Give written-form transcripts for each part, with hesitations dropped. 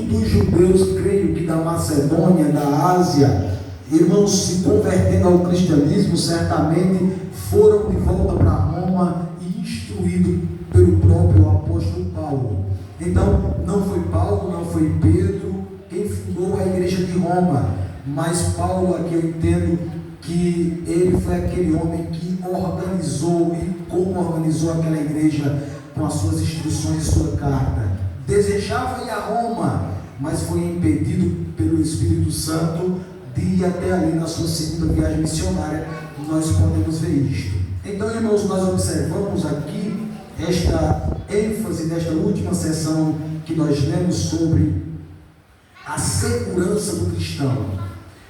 dos judeus, creio que da Macedônia, da Ásia, irmãos, se convertendo ao cristianismo, certamente foram de volta para Roma e instruídos pelo próprio apóstolo Paulo. Então, não foi Paulo, não foi Pedro quem fundou a igreja de Roma, mas Paulo, aqui eu entendo que ele foi aquele homem que organizou, e como organizou aquela igreja com as suas instruções e sua carta. Desejava ir a Roma, mas foi impedido pelo Espírito Santo de ir até ali na sua segunda viagem missionária. Nós podemos ver isto. Então, irmãos, nós observamos aqui esta ênfase nesta última sessão que nós lemos sobre a segurança do cristão.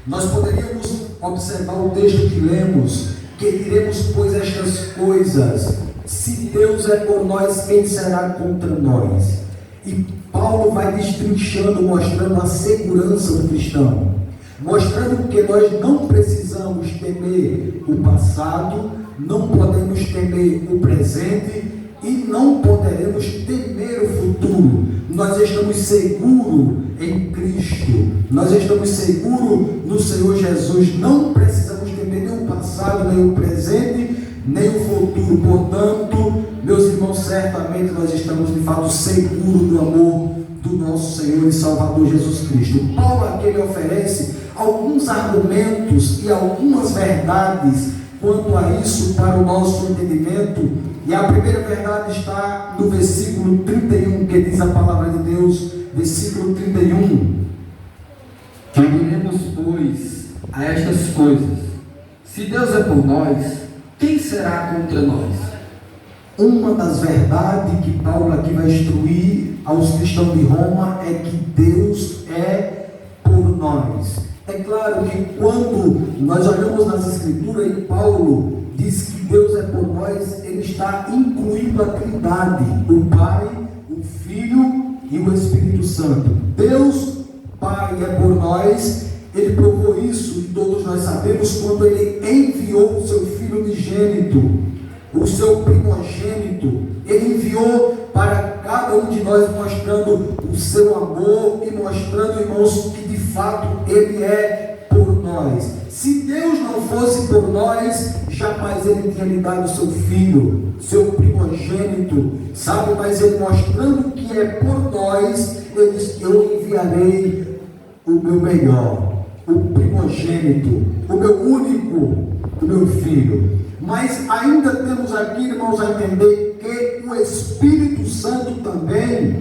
Nós poderíamos observar o texto que lemos, que diremos, pois, estas coisas: se Deus é por nós, quem será contra nós? E Paulo vai destrinchando, mostrando a segurança do cristão, mostrando que nós não precisamos temer o passado, não podemos temer o presente e não poderemos temer o futuro. Nós estamos seguros em Cristo, nós estamos seguros no Senhor Jesus, não precisamos temer nem o passado, nem o presente, nem o futuro. Portanto, meus irmãos, certamente nós estamos de fato seguros do amor do nosso Senhor e Salvador Jesus Cristo. Paulo aqui ele oferece alguns argumentos e algumas verdades quanto a isso para o nosso entendimento, e a primeira verdade está no versículo 31, que diz a palavra de Deus, versículo 31: que diremos, pois, a estas coisas: se Deus é por nós, quem será contra nós? Uma das verdades que Paulo aqui vai instruir aos cristãos de Roma é que Deus é por nós. É claro que quando nós olhamos nas Escrituras e Paulo diz que Deus é por nós, ele está incluindo a Trindade, o Pai, o Filho e o Espírito Santo. Deus Pai é por nós. Ele provou isso, e todos nós sabemos, quando ele enviou o seu Filho unigênito, o seu primogênito. Ele enviou para cada um de nós, mostrando o seu amor e mostrando, irmãos, que de fato ele é por nós. Se Deus não fosse por nós, jamais ele tinha lhe dado o seu Filho, seu primogênito, sabe? Mas ele mostrando que é por nós, ele diz: eu enviarei o meu melhor, o primogênito, o meu único, o meu Filho. Mas ainda temos aqui, irmãos, a entender que o Espírito Santo também,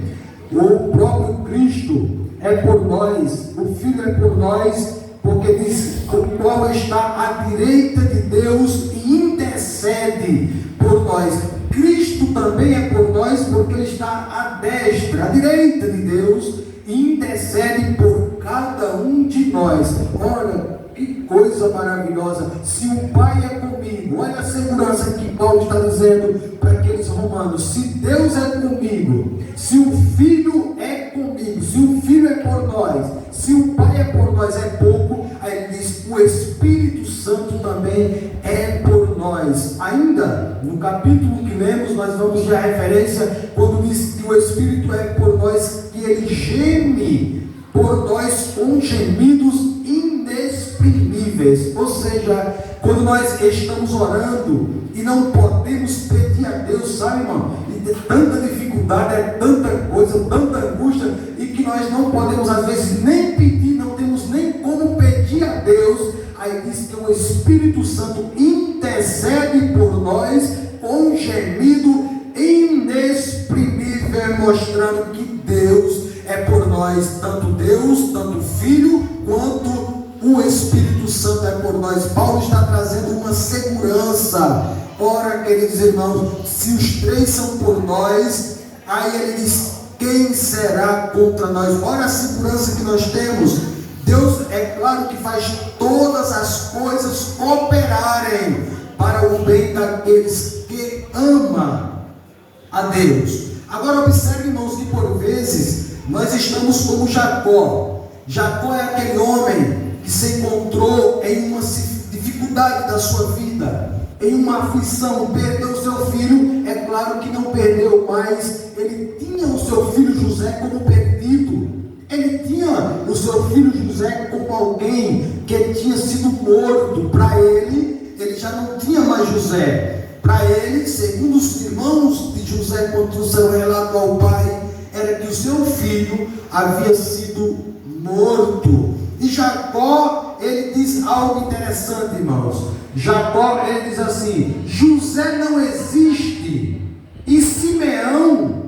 o próprio Cristo é por nós, o Filho é por nós, porque diz: o qual está à direita de Deus e intercede por nós. Cristo também é por nós, porque ele está à destra, à direita de Deus, e intercede por cada um de nós. Olha, que coisa maravilhosa! Se o Pai é comigo, olha a segurança que Paulo está dizendo para aqueles romanos: se Deus é comigo, se o Filho é comigo, se o Filho é por nós, se o Pai é por nós, é pouco. Aí ele diz: o Espírito Santo também é por nós. Ainda no capítulo que lemos, nós vamos ver a referência quando diz que o Espírito é por nós, que ele geme por nós com gemidos inexprimíveis. Ou seja, quando nós estamos orando e não podemos pedir a Deus, sabe, irmão? E tem tanta dificuldade, é tanta coisa, tanta angústia, e que nós não podemos às vezes nem pedir, não temos nem como pedir a Deus. Aí diz que o Espírito Santo intercede por nós com gemido inexprimível, mostrando que Deus é por nós, tanto Deus, tanto o Filho, quanto o Espírito Santo é por nós. Paulo está trazendo uma segurança. Ora, queridos irmãos, se os três são por nós, aí ele diz: quem será contra nós? Olha a segurança que nós temos. Deus, é claro que faz todas as coisas cooperarem para o bem daqueles que amam a Deus. Agora observe, irmãos, que por vezes nós estamos como Jacó. Jacó é aquele homem que se encontrou em uma dificuldade da sua vida, em uma aflição, perdeu o seu filho. É claro que não perdeu mais, ele tinha o seu filho José como perdido, ele o seu filho José como alguém que tinha sido morto. Para ele já não tinha mais José. Para ele, segundo os irmãos de José, quando o seu relato ao pai, era que o seu filho havia sido morto. E Jacó, ele diz algo interessante, irmãos. Jacó, ele diz assim: José não existe e Simeão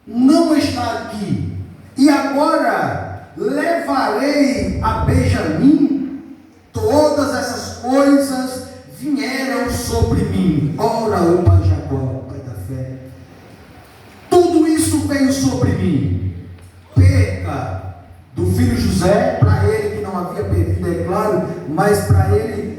não está aqui, e agora levarei a Benjamim. Todas essas coisas vieram sobre mim. Ora, o pai Jacó, pai da fé, tudo isso veio sobre mim. Perca do filho José, para ele que não havia perdido, é claro, mas para ele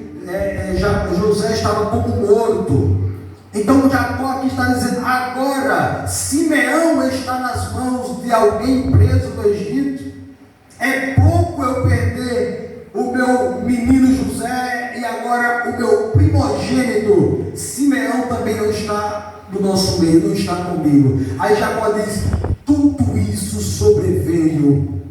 José estava como morto. Então Jacó aqui está dizendo: agora Simeão está nas mãos de alguém preso no Egito. É pouco eu perder o meu menino José, e agora o meu primogênito Simeão também não está no nosso meio, não está comigo. Aí Jacó diz: tudo isso sobreveio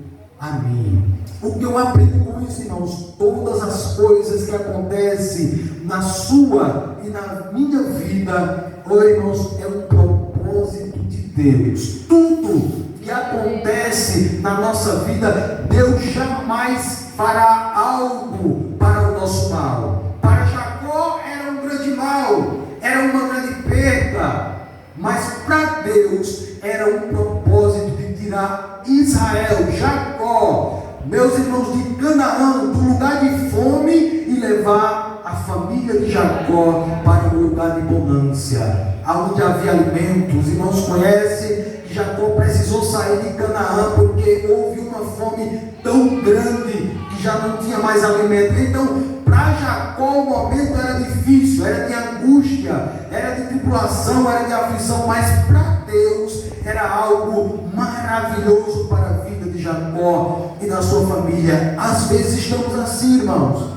a mim. O que eu aprendo com isso, irmãos? Todas as coisas que acontecem na sua e na minha vida, irmãos, é um propósito de Deus. Tudo que acontece na nossa vida, Deus jamais fará algo para o nosso mal. Para Jacó era um grande mal, era uma grande perda, mas para Deus era um propósito de tirar Israel, Jacó, meus irmãos, de Canaã, do lugar de fome, e levar a família de Jacó para um lugar de bonança, onde havia alimentos. Os irmãos conhecem que Jacó precisou sair de Canaã porque houve uma fome tão grande que já não tinha mais alimento. Então, para Jacó o momento era difícil, era de angústia, era de tribulação, era de aflição, mas para Deus era algo maravilhoso para a vida de Jacó e da sua família. Às vezes estamos assim, irmãos,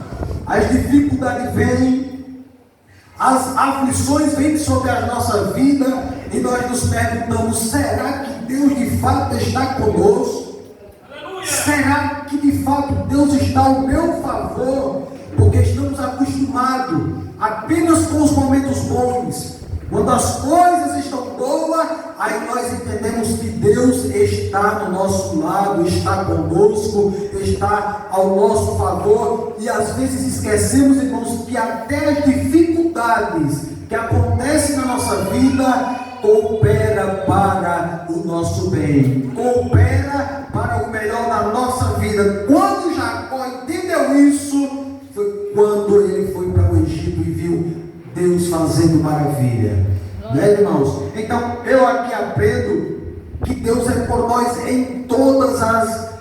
as dificuldades vêm, as aflições vêm sobre a nossa vida, e nós nos perguntamos: será que Deus de fato está conosco? Será que de fato Deus está ao meu favor? Porque estamos acostumados apenas com os momentos bons. Quando as coisas estão boas, aí nós entendemos que Deus está do nosso lado, está conosco, está ao nosso favor, e às vezes esquecemos, irmãos, que até as dificuldades que acontecem na nossa vida coopera para o nosso bem, coopera para o melhor da nossa vida. Quando Jacó entendeu isso, foi quando ele foi para o Egito e viu Deus fazendo maravilha, né, irmãos? Então eu aqui aprendo que Deus é por nós em todas as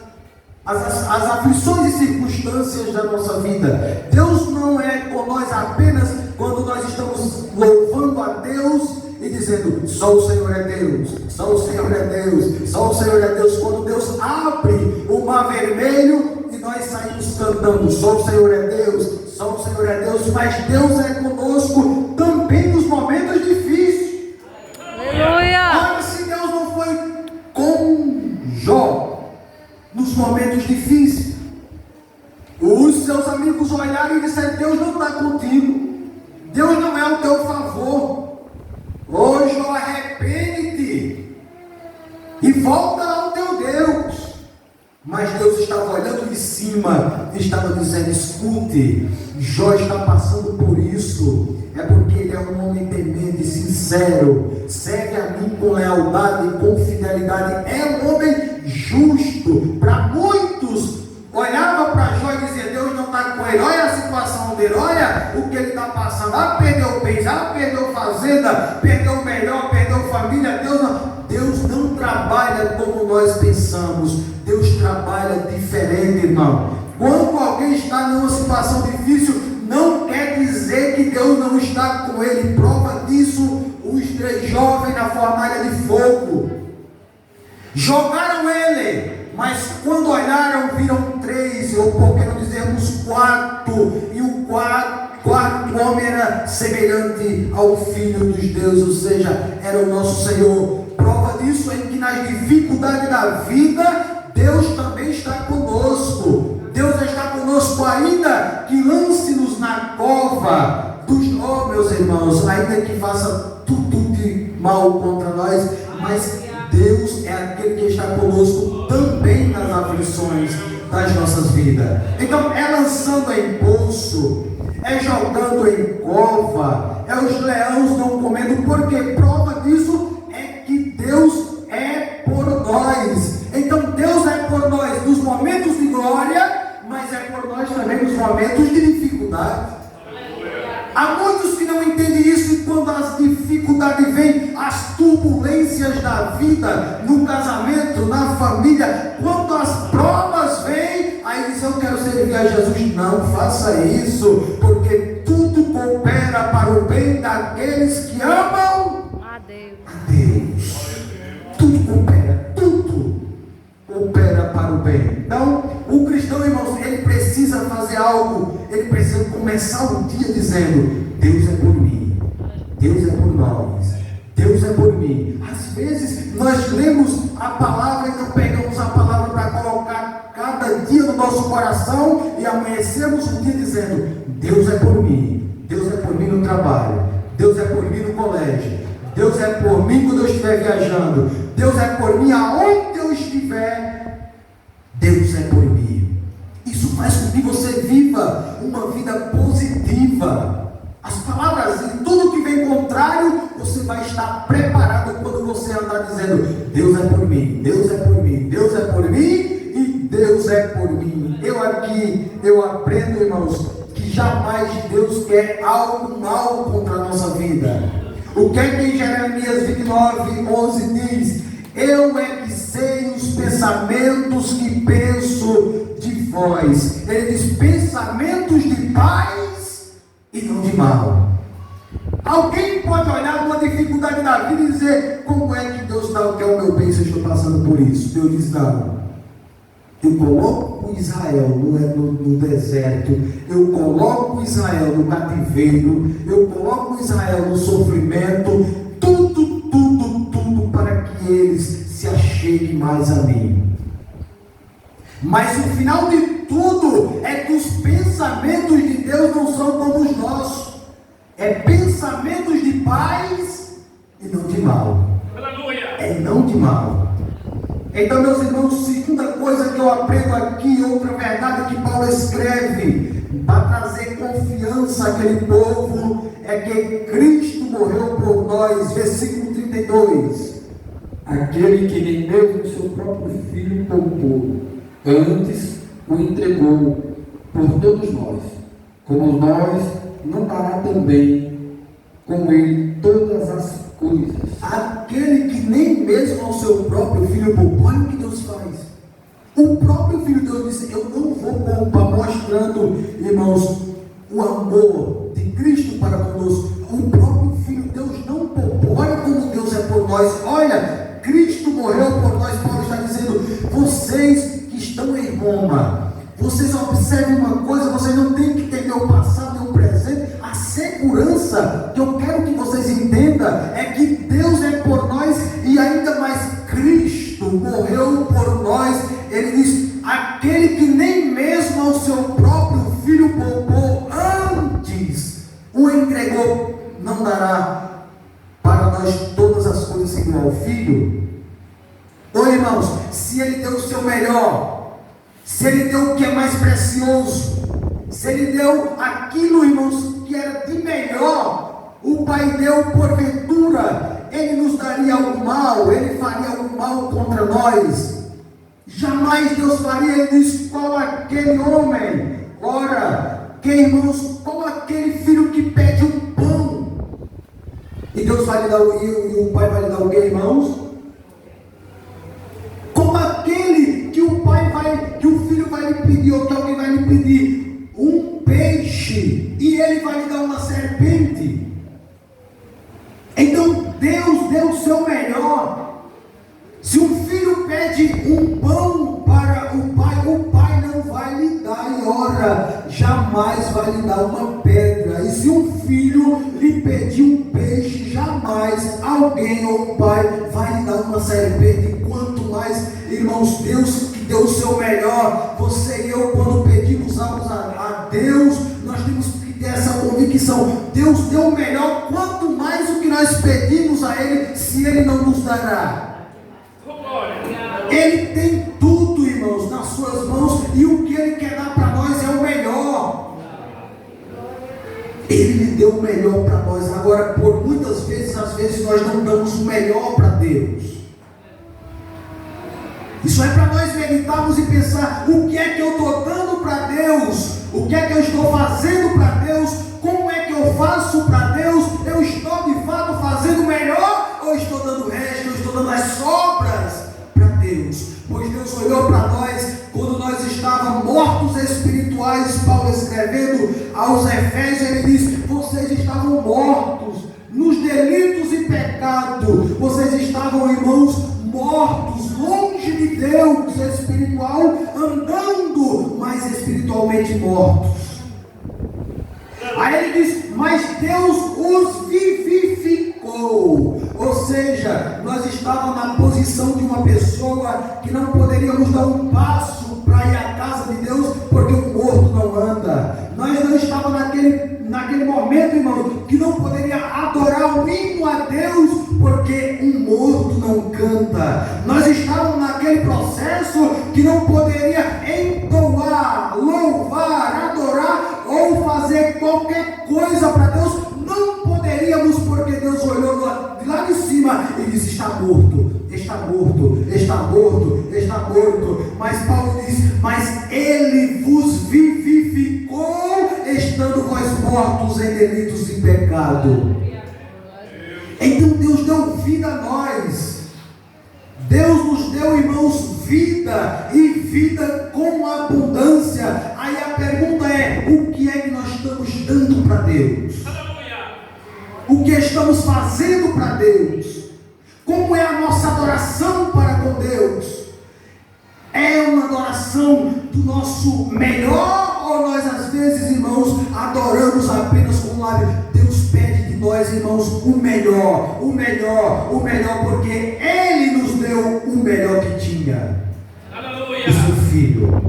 aflições e circunstâncias da nossa vida. Deus não é por nós apenas quando nós estamos louvando a Deus e dizendo: só o Senhor é Deus, só o Senhor é Deus, só o Senhor é Deus. Quando Deus abre o mar vermelho e nós saímos cantando: só o Senhor é Deus, só o Senhor é Deus. Mas Deus é conosco também nos momentos difíceis. Aleluia! Olha, se Deus não foi com Jó nos momentos difíceis, os seus amigos olharam e disseram: Deus não está contigo, Deus não é ao teu favor. Hoje arrepende-te e volta ao teu Deus. Mas Deus estava olhando de cima e estava dizendo: escute, Jó está passando por isso, é porque ele é um homem temente, sincero, serve a mim com lealdade e com fidelidade, é um homem justo. Para muitos, olhava para Jó e dizia: Deus não está com ele, olha a situação dele, olha o que ele está passando, perdeu bens, perdeu fazenda, perdeu o melhor, perdeu família. Deus não trabalha como nós pensamos, Deus trabalha diferente, irmão. Quando alguém está numa situação difícil, não quer dizer que Deus não está com ele. Prova disso, os 3 jovens na fornalha de fogo jogaram ele, mas quando olharam, viram 3, ou por que não dizermos 4, e o quarto homem era semelhante ao Filho dos deuses, ou seja, era o nosso Senhor. Prova disso é que nas dificuldades da vida, Deus também está conosco. faça tudo de mal contra nós, mas Deus é aquele que está conosco também nas aflições das nossas vidas. Então é lançando em poço, é jogando em cova, é os leões não comendo, porque prova disso é que Deus é por nós. Então Deus é por nós nos momentos de glória, mas é por nós também nos momentos de dificuldade. Há muitos que não entendem isso, e quando as dificuldades vêm, as turbulências da vida, no casamento, na família, quando as provas vêm, aí diz: eu quero servir a Jesus. Não faça isso, porque tudo coopera para o bem daqueles que amam A Deus. a Deus. Tudo coopera para o bem. Então, o cristão, irmãos, ele precisa fazer algo, ele precisa começar o dia dizendo: Deus é por mim, Deus é por nós, Deus é por mim. Às vezes nós lemos a palavra e não pegamos a palavra para colocar cada dia no nosso coração e amanhecemos o dia dizendo: Deus é por mim, Deus é por mim no trabalho, Deus é por mim no colégio, Deus é por mim quando eu estiver viajando, Deus é por mim aonde eu estiver, Deus é por mim. Isso faz com que você viva uma vida positiva. As palavras e tudo que vem contrário, você vai estar preparado quando você andar dizendo: Deus é por mim, Deus é por mim, Deus é por mim e Deus é por mim. Eu aprendo, irmãos, que jamais Deus quer algo mal contra a nossa vida. O que é que em Jeremias 29:11 diz? Eu é que sei os pensamentos que penso de vós. Ele diz: pensamentos de paz e não de mal. Alguém pode olhar uma dificuldade da vida e dizer: como é que Deus não quer o meu bem se eu estou passando por isso? Deus diz: não. Eu coloco Israel no deserto, eu coloco Israel no cativeiro, eu coloco Israel no sofrimento, tudo para que eles se acheguem mais a mim. Mas o final de tudo é que os pensamentos de Deus não são como os nossos. É pensamentos de paz e não de mal. É não de mal. Então, meus irmãos, segunda coisa que eu aprendo aqui, outra verdade que Paulo escreve para trazer confiança àquele povo, é que Cristo morreu por nós. Versículo 32. Aquele que nem mesmo seu próprio filho poupou, antes o entregou por todos nós, como nós não dará também com ele todas as coisas. Aquele que nem mesmo ao seu próprio filho poupou. Olha o que Deus faz. O próprio filho de Deus disse: eu não vou poupar, mostrando, irmãos, o amor de Cristo para conosco. O próprio filho de Deus não poupou. Olha como Deus é por nós. Olha, Cristo morreu por nós. Paulo está dizendo: vocês que estão em Roma, vocês observem uma coisa, vocês não têm que ter meu passado e o presente. A segurança que eu quero que vocês entendam é que Deus é por nós, e ainda mais Cristo morreu por nós. Ele diz: aquele que nem mesmo ao seu próprio filho poupou, antes o entregou, não dará para nós todas as coisas igual ao filho? Ô irmãos, se ele deu o seu melhor, se ele deu o que é mais precioso, se ele deu aquilo, irmãos, que era de melhor, o Pai deu porventura, ele nos daria algo mal, ele faria algo mal contra nós? Jamais Deus faria. Ele diz: qual aquele homem, ora, que irmãos, qual aquele filho que pede um pão, e Deus vai lhe dar, e o Pai vai lhe dar o que, irmãos? Como aquele que o pai vai, que o filho vai lhe pedir, ou que alguém vai lhe pedir um peixe, e ele vai lhe dar uma serpente. Então Deus deu o seu melhor. Se um filho pede um pão para o pai não vai lhe dar, e ora, jamais vai lhe dar uma pedra. E se um filho lhe pedir um peixe, jamais alguém ou o pai vai lhe dar uma serpente. Quanto mais, irmãos, Deus que deu o seu melhor. Você e eu, quando pedimos algo a Deus, nós temos que ter essa convicção. Deus deu o melhor, quanto mais o que nós pedimos a Ele, se Ele não nos dará. Ele tem tudo, irmãos, nas suas mãos, e o que Ele quer dar para nós é o melhor. Ele lhe deu o melhor para nós. Agora, por muitas vezes, às vezes nós não damos o melhor para Deus. Isso é para nós meditarmos e pensar: o que é que eu estou dando para Deus? O que é que eu estou fazendo para Deus? Como é que eu faço para Deus? Eu estou de fato fazendo o melhor? Ou estou dando o resto? Eu estou dando as sobras para Deus? Pois Deus olhou para nós quando nós estávamos mortos espirituais. Paulo escrevendo aos Efésios, ele diz: vocês estavam mortos nos delitos e pecados. Vocês estavam, irmãos, mortos, longe de Deus espiritual, andando, mas espiritualmente mortos. Aí ele diz: mas Deus os vivificou. Ou seja, nós estávamos na posição de uma pessoa que não poderíamos dar um passo para ir à casa de Deus, porque o morto não anda. Nós não estávamos naquele momento, irmão, que não poderia adorar o hino a Deus, porque um morto não canta. Nós estávamos naquele processo que não poderia entoar, louvar, adorar ou fazer qualquer coisa para Deus. Não poderíamos, porque Deus olhou lá de cima e disse: está morto, está morto, está morto, está morto. Mas Paulo diz: mas Ele vos vivificou, estando vós mortos em delitos e pecado. Então Deus deu vida a nós. Deus nos deu, irmãos, vida, e vida com abundância. Aí a pergunta é: o que é que nós estamos dando para Deus? O que estamos fazendo para Deus? Como é a nossa adoração para com Deus? É uma adoração do nosso melhor, ou nós às vezes, irmãos, adoramos apenas com o lábio? Deus pede de nós, irmãos, o melhor, o melhor, o melhor, porque Ele nos deu o melhor que tinha. Aleluia. O seu Filho.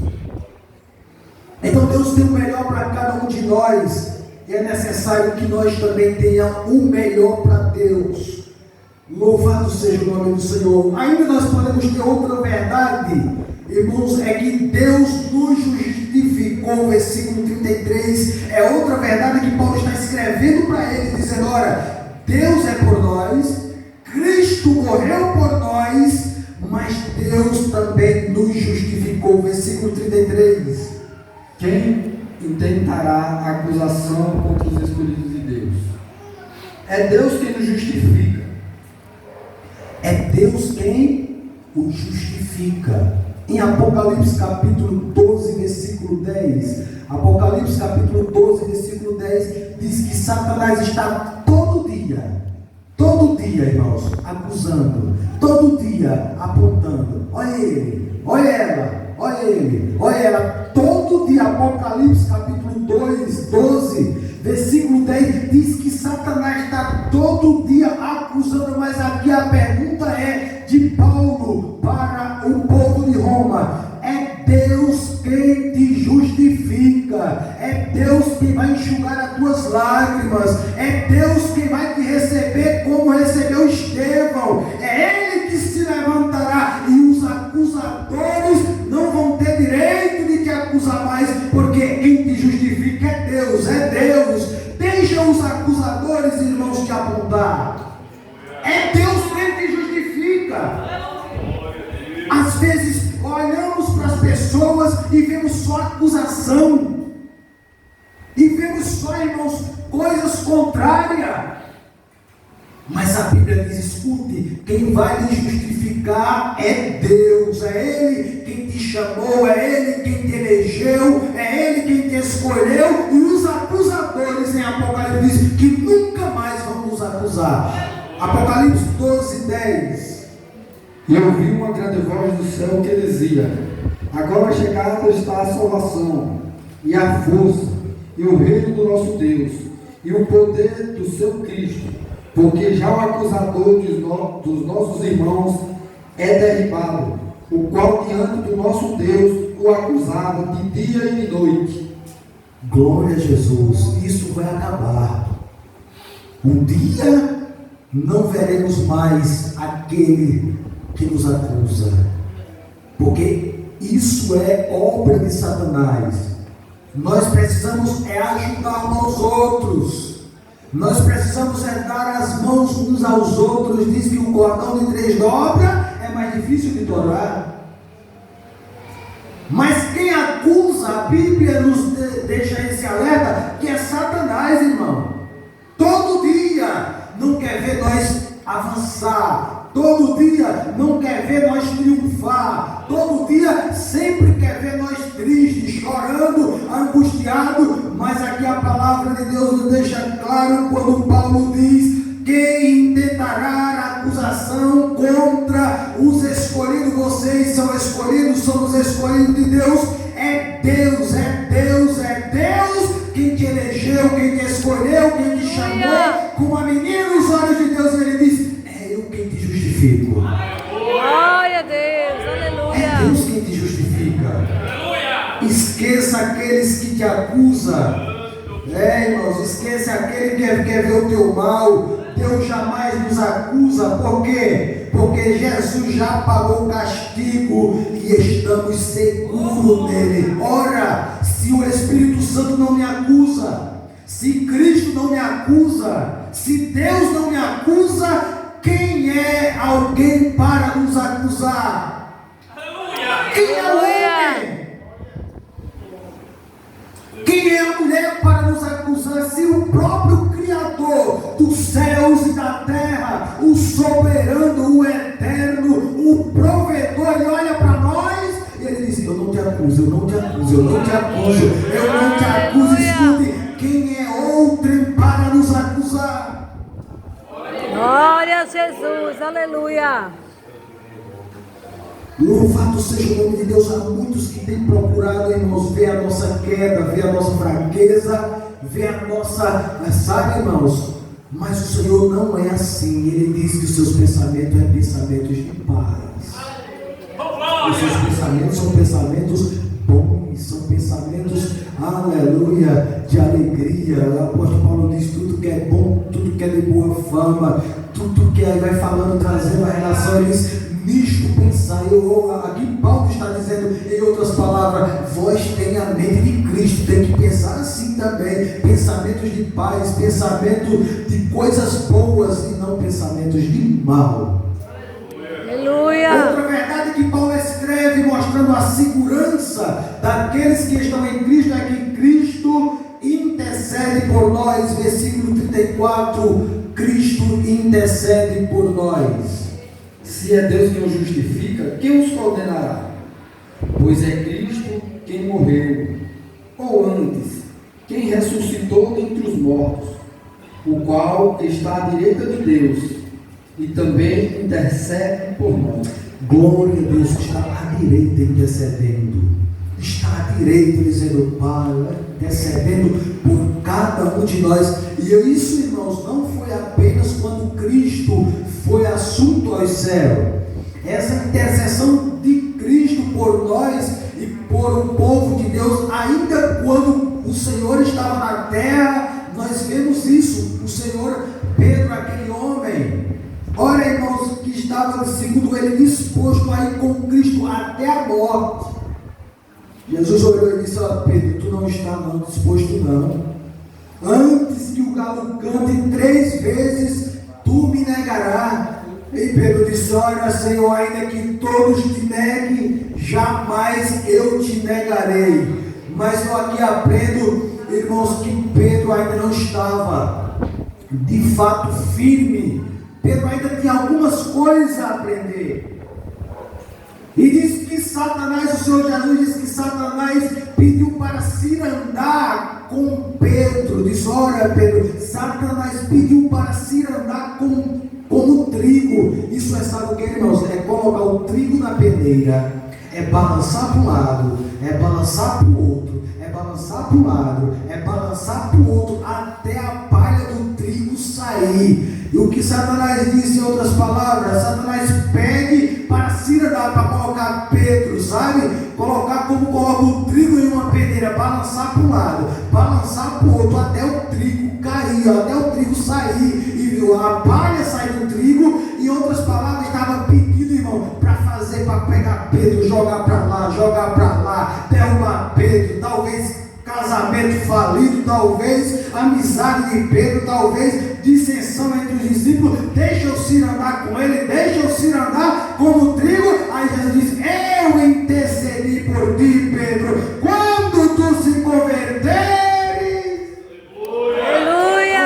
Então Deus tem o melhor para cada um de nós, e é necessário que nós também tenhamos o melhor para Deus. Louvado seja o nome do Senhor. Ainda nós podemos ter outra verdade, irmãos, é que Deus nos justificou. Versículo 33 é outra verdade que Paulo está escrevendo para ele, dizendo: ora, Deus é por nós, Cristo morreu por nós, mas Deus também nos justificou. Versículo 33. Quem intentará acusação contra os escolhidos de Deus? É Deus quem nos justifica. É Deus quem o justifica. Em Apocalipse capítulo 12, versículo 10, Apocalipse capítulo 12, versículo 10, diz que Satanás está todo dia, irmãos, acusando, todo dia apontando: olha ele, olha ela, olha ele, olha ela, todo dia. Apocalipse capítulo 2, 12, versículo 10, diz que Satanás está todo dia acusando. Mas aqui a pergunta é de Paulo para o povo de Roma: é Deus quem te justifica, é Deus quem vai enxugar as tuas lágrimas, é Deus quem vai te receber como recebeu Estevão, é Ele que se levantará, e os acusadores não vão ter direito de te acusar mais, porque quem te justifica é Deus, é Deus. Deixa os acusadores, irmãos, te apontar. É Deus quem te justifica. Às vezes olhamos para as pessoas e vemos só acusação, e vemos só, irmãos, coisas contrárias. Mas a Bíblia diz: escute, quem vai lhe justificar é Deus, é Ele quem te chamou, é Ele quem te elegeu, é Ele quem te escolheu. E os acusadores, em Apocalipse, diz que nunca mais vão nos acusar. Apocalipse 12, 10. E eu ouvi uma grande voz do céu que dizia: agora chegada está a salvação, e a força, e o reino do nosso Deus, e o poder do seu Cristo, porque já o acusador dos nossos irmãos é derribado, o qual diante do nosso Deus o acusava de dia e de noite. Glória a Jesus. Isso vai acabar. Um dia não veremos mais aquele que nos acusa, porque isso é obra de Satanás. Nós precisamos ajudar uns aos outros. Nós precisamos dar as mãos uns aos outros. Diz que o cordão de 3 dobras é mais difícil de dobrar. Mas quem acusa, a Bíblia nos deixa esse alerta, que é Satanás, irmão. Todo dia não quer ver nós avançar. Todo dia não quer ver nós triunfar. Todo dia sempre quer ver nós tristes, chorando, angustiados. Mas aqui a palavra de Deus nos deixa claro quando Paulo diz: quem intentará acusação contra os escolhidos? Vocês são escolhidos, somos escolhidos de Deus. É Deus, é Deus, é Deus quem te elegeu, quem te escolheu, quem te chamou. Com a menina nos olhos de Deus, ele diz: é eu quem te justifico. Glória a Deus, aleluia. É Deus quem te justifica. Aleluia. Esqueça aqueles que te acusam. Irmãos, esqueça aquele que quer ver o teu mal. Deus jamais nos acusa. Por quê? Porque Jesus já pagou o castigo e estamos seguros nele. Ora, se o Espírito Santo não me acusa, se Cristo não me acusa, se Deus não me acusa, quem é alguém para nos acusar? Aleluia! Quem é o homem? Quem é a mulher para nos acusar? Se o próprio Criador dos céus e da terra, o soberano, o eterno, o provedor, ele olha para nós e ele diz: eu não te acuso, eu não te acuso, eu não te acuso, eu não te acuso. Escute, quem é outro para nos acusar? Glória a Jesus, aleluia. Louvado seja o nome de Deus. Há muitos que têm procurado, irmãos, ver a nossa queda, ver a nossa fraqueza, ver a nossa, sabe, irmãos? Mas o Senhor não é assim. Ele diz que os seus pensamentos são pensamentos de paz. Os seus pensamentos são pensamentos bons, são pensamentos, aleluia, de alegria. O apóstolo Paulo diz: tudo que é bom, tudo que é de boa fama, tudo que vai falando, trazendo a relação. Ele diz: nisto pensar. Aqui Paulo está dizendo, em outras palavras, vós tem a mente de Cristo, tem que pensar assim também, pensamentos de paz, pensamento de coisas boas e não pensamentos de mal. Aleluia. Outra verdade que Paulo escreve, mostrando a segurança daqueles que estão em Cristo, é que Cristo intercede por nós. Versículo 34, Cristo intercede por nós. Se é Deus quem os justifica, quem os condenará? Pois é Cristo quem morreu, ou antes, quem ressuscitou dentre os mortos, o qual está à direita de Deus, e também intercede por nós. Glória a Deus, está à direita intercedendo. Está à direita dizendo: Pai, intercedendo por cada um de nós. E isso, irmãos, não foi apenas quando Cristo foi assunto aos céus. Essa intercessão de Cristo por nós e por o povo de Deus, ainda quando o Senhor estava na terra, nós vemos isso. O Senhor, Pedro, aquele homem, ora, irmãos, que estava, segundo ele, disposto a ir com Cristo até a morte. Jesus olhou e disse: ó, Pedro, tu não está não disposto não. Antes que o galo cante 3 vezes, tu me negarás. E Pedro disse: olha, Senhor, ainda que todos te neguem, jamais eu te negarei. Mas eu aqui aprendo, irmãos, que Pedro ainda não estava de fato firme. Pedro ainda tinha algumas coisas a aprender. E diz que Satanás, o Senhor Jesus diz que Satanás pediu para se andar com Pedro. Diz: olha, Pedro, Satanás pediu para se andar como trigo. Isso é, sabe o que, irmãos? É colocar o trigo na peneira, é balançar para um lado, é balançar para o outro, é balançar para um lado, é balançar para o outro, até a palha do trigo sair. E o que Satanás disse, em outras palavras, Satanás pede para se andar, para colocar Pedro, sabe? Colocar como coloca o trigo em uma peneira balançar para um lado, balançar para o outro, até o trigo cair, até o trigo sair, e a palha sair do trigo. Em outras palavras, estava pedindo, irmão, para pegar Pedro, jogar para lá, derrubar Pedro, talvez casamento falido, talvez amizade de Pedro, talvez dissensão entre os discípulos. Deixa eu ir andar com ele, deixa eu ir andar como trigo. Aí Jesus diz: eu intercedi por ti, Pedro, quando tu se converteres. Aleluia!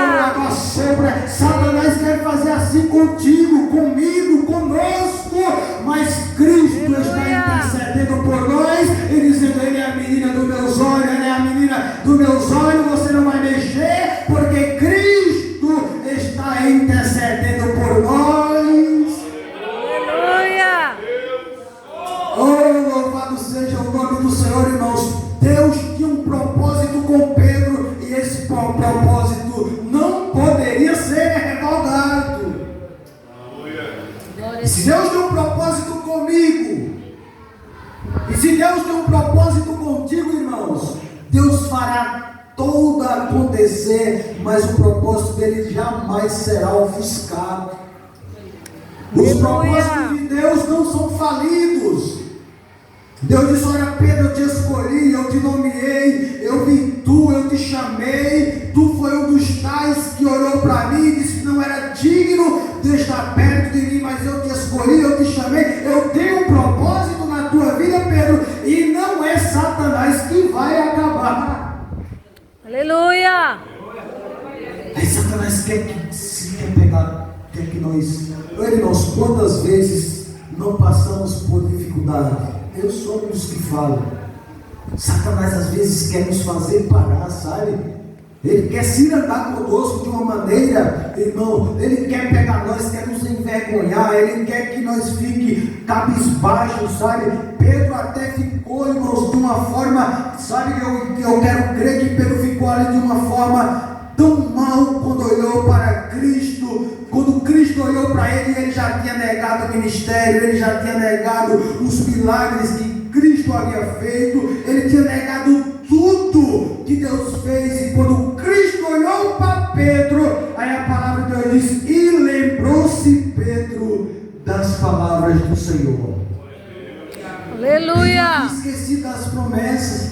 Satanás quer fazer assim contigo, comigo, conosco, mas Cristo está intercedendo por nós e dizendo: ele é a menina dos meus olhos, ele é a menina dos meus olhos, você não vai mexer, porque Cristo está intercedendo por nós. Aleluia! Oh, louvado seja o nome do Senhor, irmãos. Deus tinha um propósito com Pedro, e esse propósito não poderia ser revogado. E se Deus tem um propósito comigo, e se Deus tem um propósito contigo, irmãos, Deus fará tudo acontecer, mas o propósito dele jamais será ofuscado. Os propósitos de Deus não são falidos. Deus disse: olha, Pedro, eu te escolhi, eu te nomeei, eu vi tu, eu te chamei, tu foi um dos tais que olhou para mim e disse que não era digno de estar perto de mim, mas eu te escolhi, eu te chamei, eu tenho um propósito na tua vida, Pedro, e não é Satanás que vai acabar. Aleluia! Aí Satanás quer pegar, quer que nós... Irmãos, quantas vezes não passamos por dificuldade? Eu sou um dos que falam. Satanás às vezes quer nos fazer parar, sabe? Ele quer se andar conosco de uma maneira, irmão, ele quer pegar nós, quer nos envergonhar, ele quer que nós fique cabisbaixo, sabe? Pedro até ficou, irmãos, de uma forma, sabe? Eu quero crer que Pedro ficou ali de uma forma tão mal quando olhou para Cristo. Quando Cristo olhou para ele já tinha negado o ministério, ele já tinha negado os milagres que Cristo havia feito, ele tinha negado tudo que Deus fez. E quando Cristo olhou para Pedro, aí a palavra de Deus diz: e lembrou-se Pedro das palavras do Senhor. Aleluia! Pedro havia esquecido das promessas,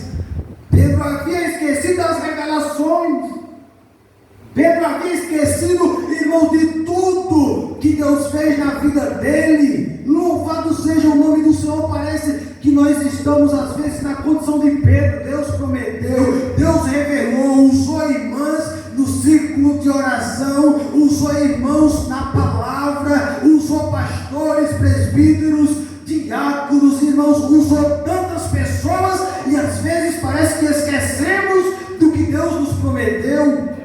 Pedro havia esquecido das revelações, Pedro havia esquecido, irmão, de tudo que Deus fez na vida dele. Louvado seja o nome do Senhor. Parece que nós estamos às vezes na condição de Pedro. Deus prometeu, Deus revelou, usou irmãs no círculo de oração, usou irmãos na palavra, usou pastores, presbíteros, diáconos, irmãos, usou tantas pessoas, e às vezes parece que esquecemos do que Deus nos prometeu.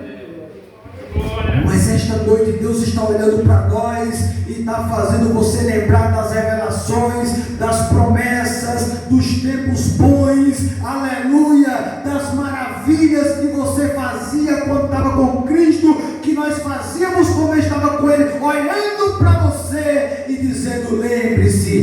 Mas esta noite Deus está olhando para nós e está fazendo você lembrar das revelações, das promessas, dos tempos bons, aleluia, das maravilhas que você fazia quando estava com Cristo, que nós fazíamos quando estava com Ele, olhando para você e dizendo: lembre-se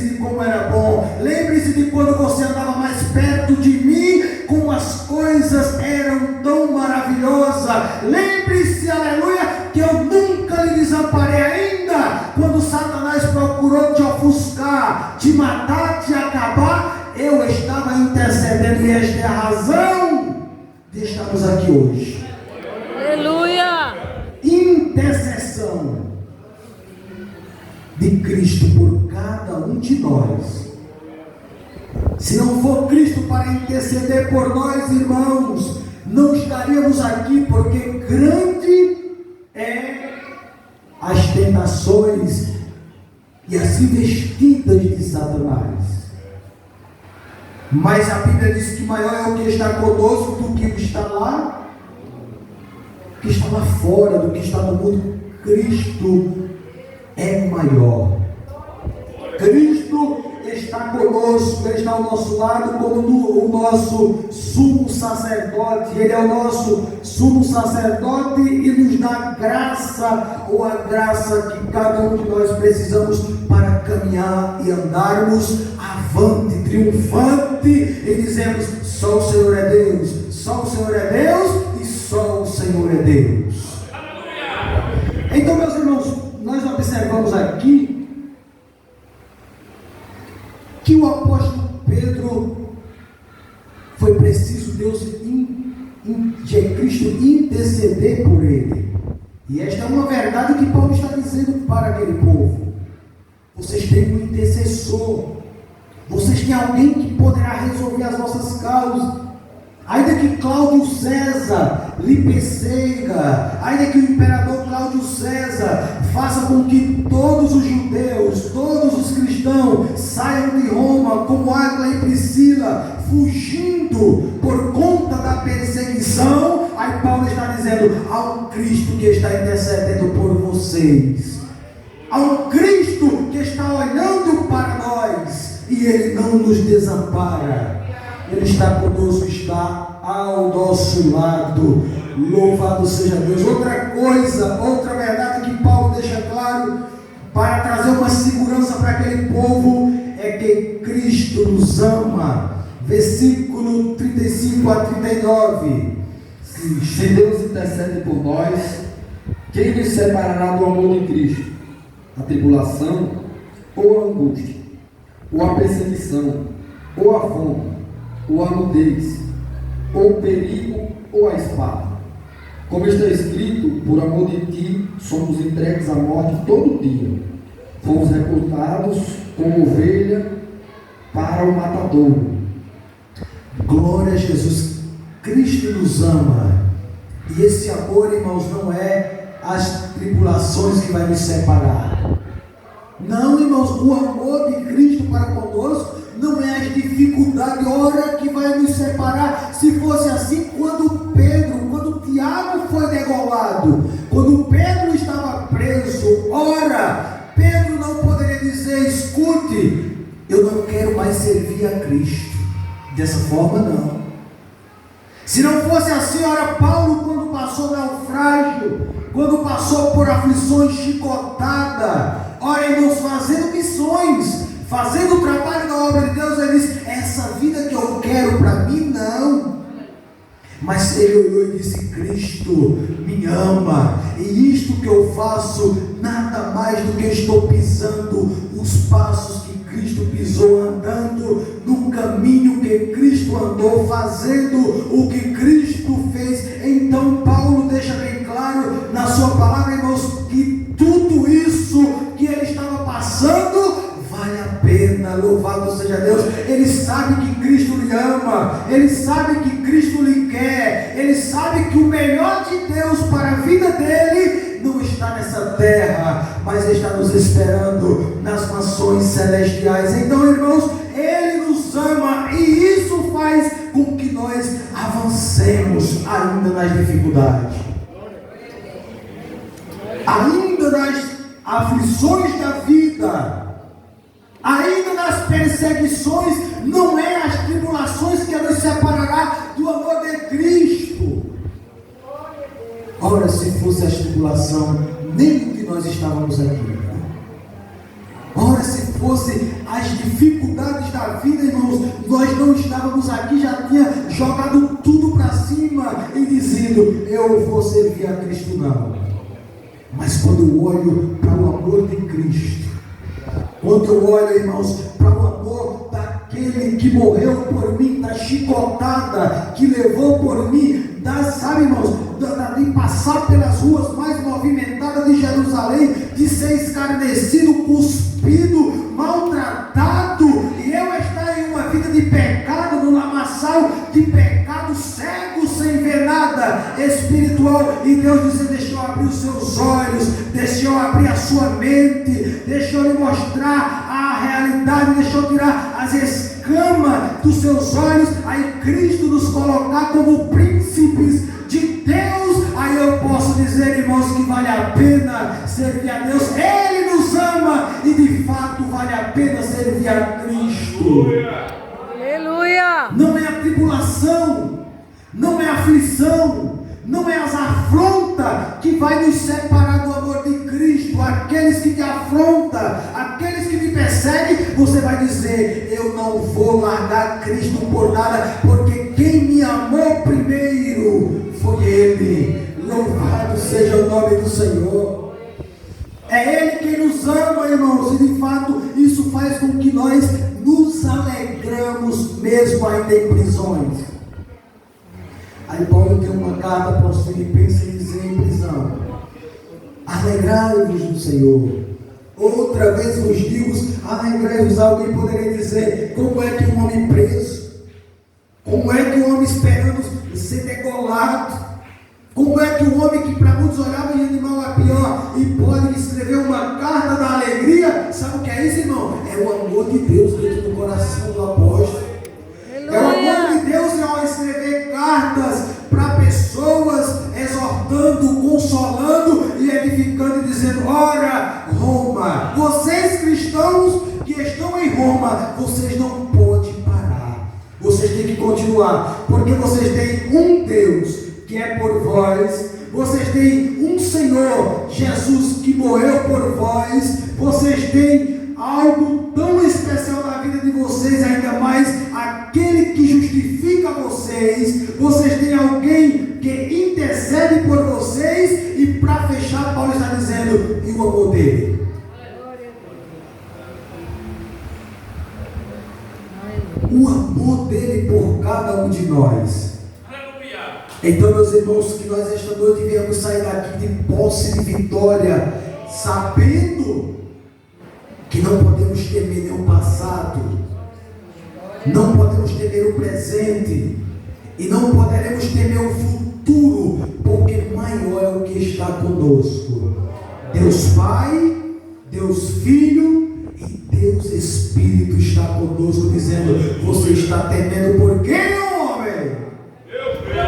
de como era bom, lembre-se de quando você andava mais perto de mim, como as coisas eram tão maravilhosas. Lembre-se, aleluia, que eu nunca lhe desamparei ainda. Quando Satanás procurou te ofuscar, te matar, te acabar, eu estava intercedendo, e esta é a razão de estarmos aqui hoje. Aleluia! Intercessão de Cristo por cada um de nós. Se não for Cristo para interceder por nós, irmãos, não estaríamos aqui, porque grande é as tentações e as investidas de Satanás. Mas a Bíblia diz que maior é o que está conosco do que o que está lá, que está lá fora, do que está no mundo. Cristo é maior. Cristo está conosco, Ele está ao nosso lado como o nosso sumo sacerdote. Ele é o nosso sumo sacerdote e nos dá graça, ou a graça que cada um de nós precisamos para caminhar e andarmos avante, triunfante. Ele diz: dizemos: só o Senhor é Deus, só o Senhor é Deus e só o Senhor é Deus. Então, meus irmãos, nós observamos aqui que o apóstolo Pedro foi preciso Cristo interceder por ele. E esta é uma verdade que Paulo está dizendo para aquele povo. Vocês têm um intercessor. Vocês têm alguém que poderá resolver as vossas causas. Ainda que Cláudio César lhe persiga, ainda que o imperador Cláudio César faça com que todos os judeus, todos os cristãos saiam de Roma, como Áquila e Priscila, fugindo por conta da perseguição, aí Paulo está dizendo: há um Cristo que está intercedendo por vocês, há um Cristo que está olhando para nós, e Ele não nos desampara. Ele está conosco, está ao nosso lado. Louvado seja Deus. Outra coisa, outra verdade que Paulo deixa claro, para trazer uma segurança para aquele povo, é que Cristo nos ama. Versículo 35 a 39. Se Deus intercede por nós, quem nos separará do amor de Cristo? A tribulação, ou a angústia, ou a perseguição, ou a fome, ou a nudez, ou o perigo, ou a espada. Como está escrito: por amor de ti somos entregues à morte todo dia. Fomos recrutados como ovelha para o matadouro. Glória a Jesus. Cristo nos ama. E esse amor, irmãos, não é as tribulações que vai nos separar. Não, irmãos, o amor de Cristo para conosco não é as dificuldades, ora, que vai nos separar. Se fosse assim, quando Tiago foi degolado, quando Pedro estava preso, ora, Pedro não poderia dizer: escute, eu não quero mais servir a Cristo. Dessa forma, não. Se não fosse assim, ora, Paulo, quando passou naufrágio, quando passou por aflições, chicotada, ora, irmãos, fazendo missões, fazendo o trabalho da obra de Deus, ele disse: essa vida que eu quero para mim, não. Mas ele olhou e disse: Cristo me ama, e isto que eu faço, nada mais do que estou pisando os passos que Cristo pisou, andando no caminho que Cristo andou, fazendo o que Cristo fez. Então Paulo deixa bem claro na sua palavra, irmãos, que tudo isso que ele estava passando vale a pena. Louvado seja Deus. Ele sabe que Cristo lhe ama, ele sabe que Cristo lhe quer, ele sabe que o melhor de Deus para a vida dele não está nessa terra, mas está nos esperando nas mansões celestiais. Então, irmãos, ele nos ama, e isso faz com que nós avancemos ainda nas dificuldades, ainda nas aflições da vida, ainda nas perseguições. Não é as tribulações que nos separará do amor de Cristo. Ora, se fosse a tribulação, nem que nós estávamos aqui. Ora, se fosse as dificuldades da vida, irmãos, nós não estávamos aqui, já tinha jogado tudo para cima e dizendo: eu vou servir a Cristo. Não. Mas quando eu olho para o amor de Cristo, quando eu olho, irmãos, para o amor daquele que morreu por mim, da chicotada que levou por mim, sabe, irmãos, de passar pelas ruas mais movimentadas de Jerusalém, de ser escarnecido, cuspido, maltratado, e eu estar em uma vida de pecado, no lamaçal de pecado, cego, sem ver nada espiritual, e Deus disse: deixa eu abrir os seus olhos, deixa eu abrir a sua mente, deixa eu lhe mostrar a realidade, deixa eu tirar as escamas dos seus olhos, aí Cristo nos colocar como príncipes de Deus. Aí eu posso dizer, irmãos, que vale a pena servir a Deus. Ele nos ama, e de fato vale a pena servir a Cristo. Aleluia! Não é a tribulação, não é a aflição, não é as afrontas que vai nos separar do amor de Cristo. Aqueles que te afrontam, aqueles que te lhe persegue, você vai dizer: eu não vou largar Cristo por nada, porque quem me amou primeiro foi Ele. Louvado seja o nome do Senhor. É Ele quem nos ama, irmãos, e de fato isso faz com que nós nos alegramos mesmo ainda em prisões. Aí Paulo tem uma carta para os Filipenses e diz em prisão: alegrai-vos no Senhor. Outra vez vos digo, alegrai-vos. Alguém poderia dizer: como é que um homem preso, como é que um homem esperando ser degolado, como é que um homem que para muitos olhava de mal a pior e pode escrever uma carta da alegria? Sabe o que é isso, irmão? É o amor de Deus dentro do coração do apóstolo. É o amor de Deus ao escrever cartas para pessoas, exortando, consolando e edificando e dizendo: ora, Roma, vocês cristãos que estão em Roma, vocês não podem parar, vocês têm que continuar, porque vocês têm um Deus que é por vós, vocês têm um Senhor, Jesus, que morreu por vós, vocês têm algo tão especial na vida de vocês, ainda mais aquele que justifica vocês, vocês têm alguém que intercede por vocês, e para fechar, Paulo está dizendo: e o amor dele? O amor dele por cada um de nós. Então, meus irmãos, que nós esta noite viemos sair daqui de posse de vitória, sabendo que não podemos temer nenhum passado, não podemos temer o presente, e não poderemos temer o futuro, porque maior é o que está conosco: Deus Pai, Deus Filho e Deus Espírito está conosco, dizendo: você está temendo por quê, meu homem?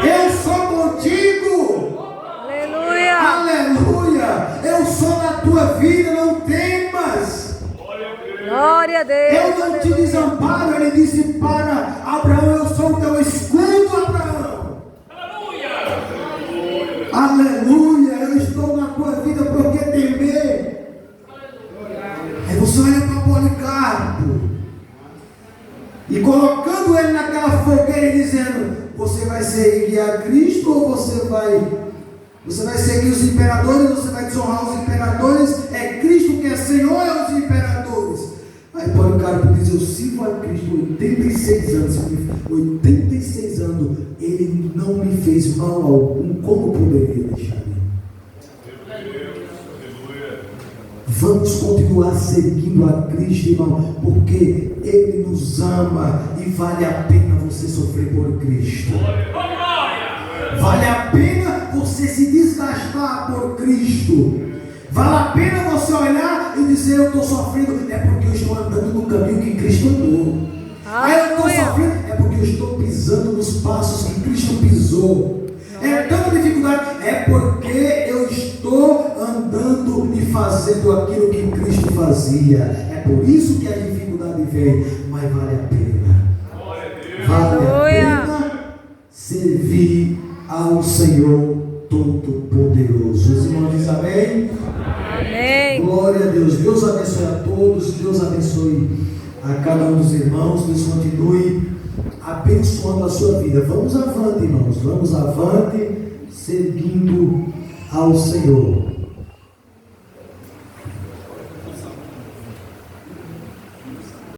Eu sou contigo. Aleluia. Aleluia. Eu sou na tua vida, não temas. Glória a Deus. Eu não te desamparo. Ele disse para Abraão: eu sou o teu escudo, Abraão. Aleluia. Aleluia. Eu estou na tua vida, por que temer? Aí você olha para Policarpo e colocando ele naquela fogueira e dizendo: você vai seguir a Cristo ou você vai seguir os imperadores? Você vai desonrar os imperadores? É Cristo que é Senhor, é os imperadores? Aí Policarpo diz: eu sirvo a Cristo 86 anos. 86 anos ele não me fez mal algum, como poderia deixar ele? Vamos continuar seguindo a Cristo, irmão, porque Ele nos ama e vale a pena você sofrer por Cristo. Vale a pena você se desgastar por Cristo. Vale a pena você olhar e dizer: eu estou sofrendo, é porque eu estou andando no caminho que Cristo andou. Eu estou sofrendo, é porque eu estou pisando nos passos que Cristo pisou. É tanta dificuldade, é porque eu estou andando e fazendo aquilo que Cristo fazia. É por isso que a dificuldade vem, mas vale a pena. Vale a pena servir ao Senhor Todo-Poderoso. Os irmãos dizem amém? Amém. Glória a Deus. Deus abençoe a todos. Deus abençoe a cada um dos irmãos. Deus continue abençoando a sua vida. Vamos avante, irmãos. Vamos avante, servindo ao Senhor.